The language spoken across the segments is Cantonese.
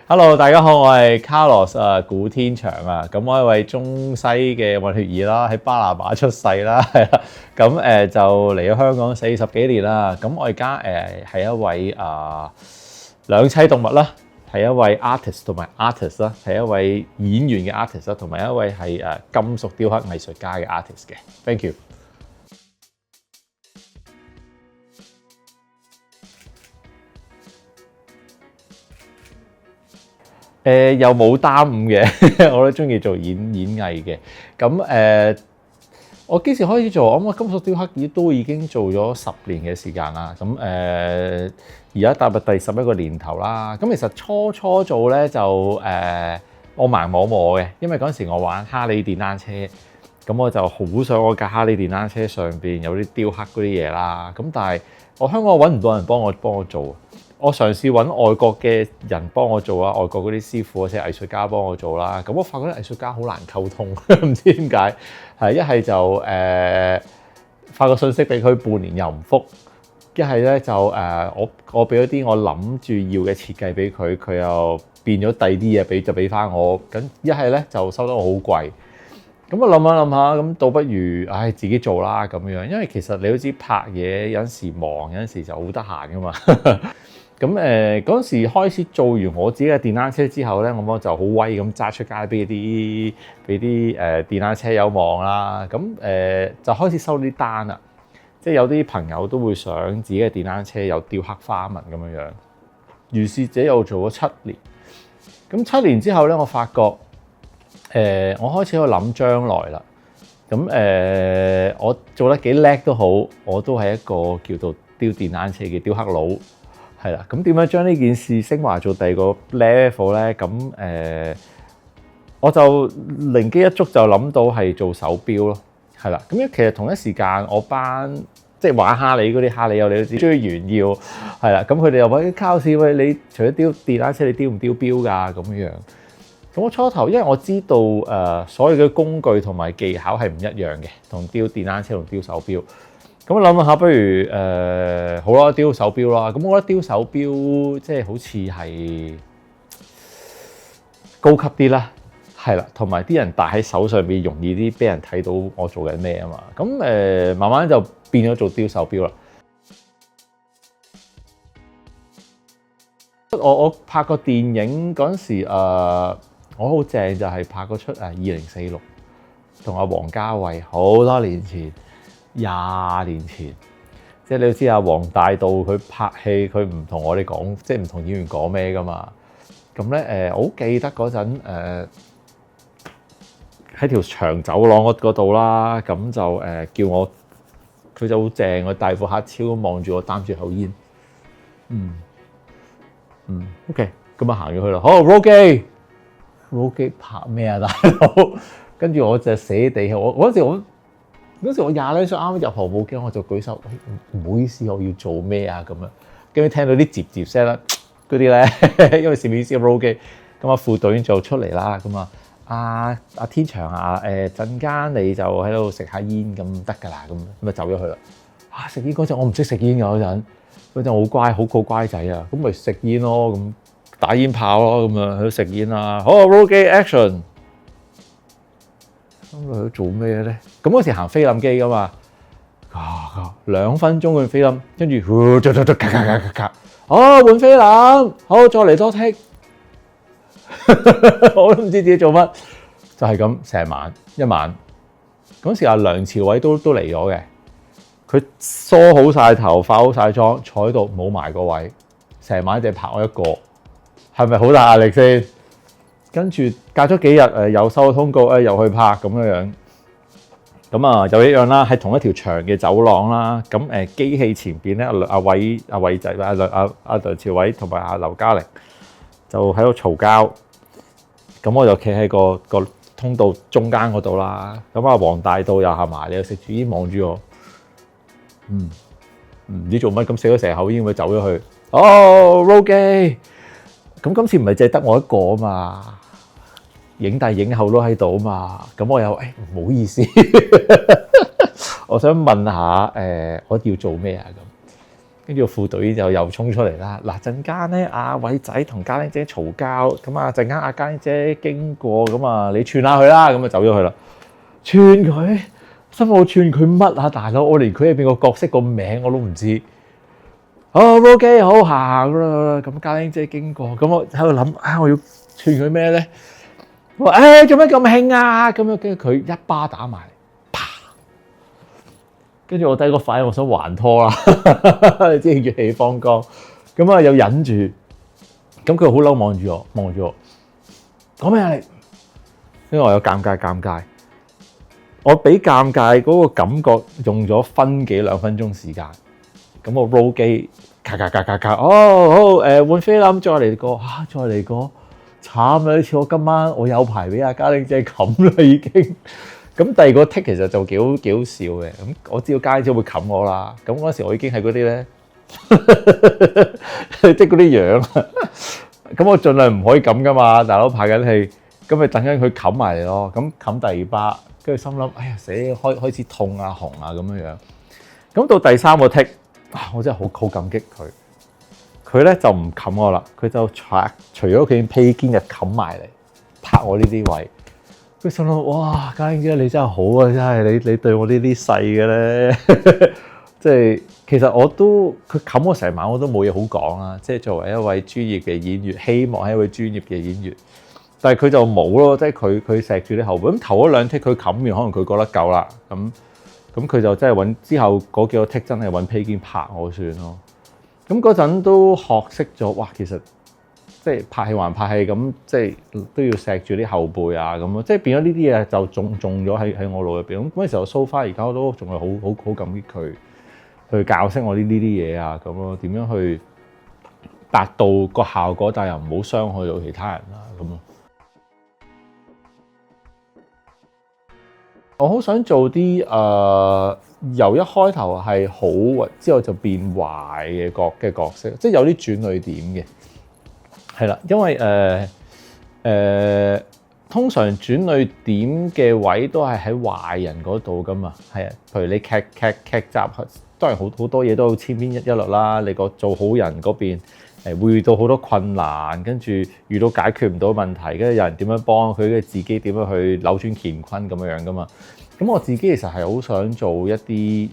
Hello，大家好，我係 Carlos 古天祥啊。咁我係一位中西嘅混血兒啦，喺巴拿馬出世啦，係啦。咁就嚟咗香港40幾年啦。咁我而家係一位兩棲動物啦，係一位 artist 同埋 artist 啦，係一位演員嘅 artist 啦，同埋一位係金屬雕刻藝術家嘅 artist 嘅。Thank you。又冇耽誤嘅，我都中意做演藝嘅。咁我幾時開始做？我諗我金屬雕刻都已經做咗10年嘅時間啦。咁而家踏入第11個年頭啦。咁其實初做咧就我盲摸摸嘅，因為嗰陣時我玩哈利電單車，咁我就好想我架哈利電單車上邊有啲雕刻嗰啲嘢啦。咁但係我香港揾唔到人幫我做。我嘗試揾外國嘅人幫我做啊，外國嗰啲師傅或者藝術家幫我做啦。咁我發覺啲藝術家好難溝通，唔知點解。係一係就發個信息俾佢半年又唔覆，一係咧就我俾咗啲我諗住要嘅設計俾佢，佢又變咗第二啲嘢俾翻我。咁一係咧就收得我好貴。咁我諗下，咁倒不如自己做啦咁樣。因為其實你都知拍嘢有陣時忙，有陣時就好得閒噶嘛。咁嗰陣時開始做完我自己嘅電單車之後咧，我就好威咁揸出街俾啲電單車友望啦。咁就開始收啲單啦，即係有啲朋友都會想自己嘅電單車有雕刻花紋咁樣。於是者又做咗7年。咁7年之後咧，我發覺我開始喺度諗將來啦。咁我做得幾叻都好，我都係一個叫做雕電單車嘅雕刻佬。係啦，咁點樣將呢件事升華做第二個 level 咧？咁我就靈機一觸就諗到係做手錶咯。係啦，咁其實同一時間我班即係玩哈利嗰啲哈利友，你都知中意炫耀係啦。咁佢哋又話卡士，喂，你除咗雕電單車，你雕唔雕錶㗎？咁樣。咁我初頭因為我知道所有嘅工具同埋技巧係唔一樣嘅，同雕電單車同雕手錶。咁我諗下，不如好啦，雕手錶啦。咁我覺得雕手錶即係好似係高級啲啦，係啦，同埋啲人戴喺手上邊容易啲，俾人睇到我做緊咩啊嘛。咁慢慢就變咗做雕手錶啦。我拍個電影嗰陣時，我好正就係拍嗰出2046，同阿王家衛好多年前。20年前，即係你都知黃大道佢拍戲，佢唔同我哋講，即係唔同演員講咩噶嘛。咁咧我好記得嗰陣喺條長走廊嗰度啦，咁就叫我，佢就好正，我大副黑超望住我擔住口煙。OK， 咁啊行咗去啦。好 roll 機拍咩啊大佬？跟住我就死地氣，我嗰時我20零歲啱啱入行冇幾，我就舉手，唔好意思，我要做咩啊咁樣。跟住聽到啲接聲啦，嗰啲咧，因為攝影師 roll 機，咁副導演就出嚟啦。咁阿天祥陣間你就喺度食下煙咁得㗎啦，咁走咗去啦。食煙嗰陣我唔識食煙㗎，嗰陣好乖，好乖仔啊，咁咪食煙咯，咁打煙炮咯，咁樣喺度食煙啦。好 roll 機 action。咁佢做咩咧？咁嗰時行菲林機㗎嘛，2分鐘嘅菲林，跟住咔，換菲林，好再嚟多剔，我都唔知自己做乜，就係咁成晚一晚。嗰時阿梁朝偉都嚟咗嘅，佢梳好晒頭，化好晒妝，坐喺度冇埋個位，成晚淨係拍我一個，係咪好大壓力先？跟住隔咗幾日又收咗通告又去拍咁樣，咁又一樣啦，喺同一條長嘅走廊啦。咁機器前邊咧，阿偉仔阿梁朝偉同埋阿劉嘉玲就喺度嘈交。咁我就企喺個通道中間嗰度啦。咁黃大道又行埋，你又食住煙望住我，唔知做乜咁食咗成口煙，佢走咗去。roll 機。咁今次唔係淨係得我一個啊嘛，影帝影后都喺度啊嘛，咁我又唔好意思，我想問下我要做咩啊跟住個副導演就又衝出嚟啦。嗱，陣間咧，阿偉仔同嘉玲姐嘈交，咁啊陣間阿嘉玲姐經過，咁啊你串下佢啦，咁啊走咗去啦。串佢，心我串佢乜啊大佬？我連佢入邊個角色個名我都唔知。roll 機好行啦，咁嘉玲姐經過，咁我喺度諗，我要串佢咩咧？我話做咩咁興啊？咁樣跟住佢一巴打埋嚟，啪！跟住我第一個反應，我想還拖啦，你知血氣方剛，咁啊又忍住，咁佢好嬲望住我，講咩啊你？因為我有尷尬，我俾尷尬嗰個感覺用咗分幾2分鐘時間，咁我 roll 機，咔，好換菲林，再嚟過，再嚟過，慘啦！呢次我今晚我有排俾阿嘉玲姐冚啦已經。咁第二個 take 其實就幾好笑嘅，咁我知道嘉玲姐會冚我啦。咁嗰時我已經係嗰啲咧，即係嗰啲樣。咁我盡量唔可以咁噶嘛，大佬拍緊戲，咁咪等緊佢冚埋嚟咯。咁冚第二巴，跟住心諗，哎呀死，開始痛啊紅啊咁樣樣。咁到第3個 take，我真係好感激佢。佢咧就唔冚我啦，佢就除咗佢件披肩就冚埋嚟拍我呢啲位。佢心諗，哇，嘉玲姐你真係好啊，真係你對我呢啲細嘅咧，即係其實佢冚我成晚我都冇嘢好講啦。即係作為一位專業嘅演員，希望係一位專業嘅演員，但係佢就冇咯，即係佢錫住啲後背。咁頭嗰2 take 佢冚完，可能佢覺得夠啦。咁佢就真係揾之後嗰幾個 take 真係揾披肩拍我算咯。咁嗰陣都學識咗，哇！其實即係拍戲還拍戲咁，即係都要錫住啲後背啊咁咯。即係變咗呢啲嘢就中咗喺我腦入邊。咁嗰陣時候 so far 而家我都仲係好感激佢去教識我呢啲嘢啊咁咯。點樣去達到個效果，但係又唔好傷害到其他人啊咁咯。我好想做啲由一開頭係好，之後就變壞嘅角色，即係有啲轉捩點嘅，係啦，因為通常轉捩點嘅位都係喺壞人嗰度噶嘛，係啊，譬如你劇集，當然好多嘢都千篇一律啦。你個做好人嗰邊會遇到好多困難，跟住遇到解決唔到問題，跟住有人點樣幫佢，跟住自己點樣去扭轉乾坤咁樣噶嘛。咁我自己其實係好想做一啲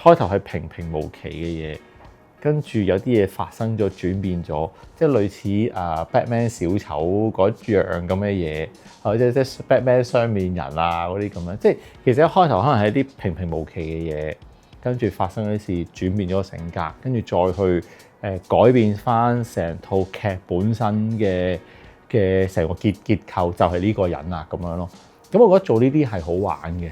開頭係平無奇嘅嘢，跟住有啲嘢發生咗轉變咗，即係類似Batman 小丑嗰樣咁嘅嘢，或者即係 Batman 雙面人啊嗰啲咁樣。即係其實一開頭可能係一啲平無奇嘅嘢，跟住發生咗事轉變咗性格，跟住再去改變翻成套劇本身嘅成個結構，就係呢個人啊咁樣咯。咁我覺得做呢啲係好玩嘅，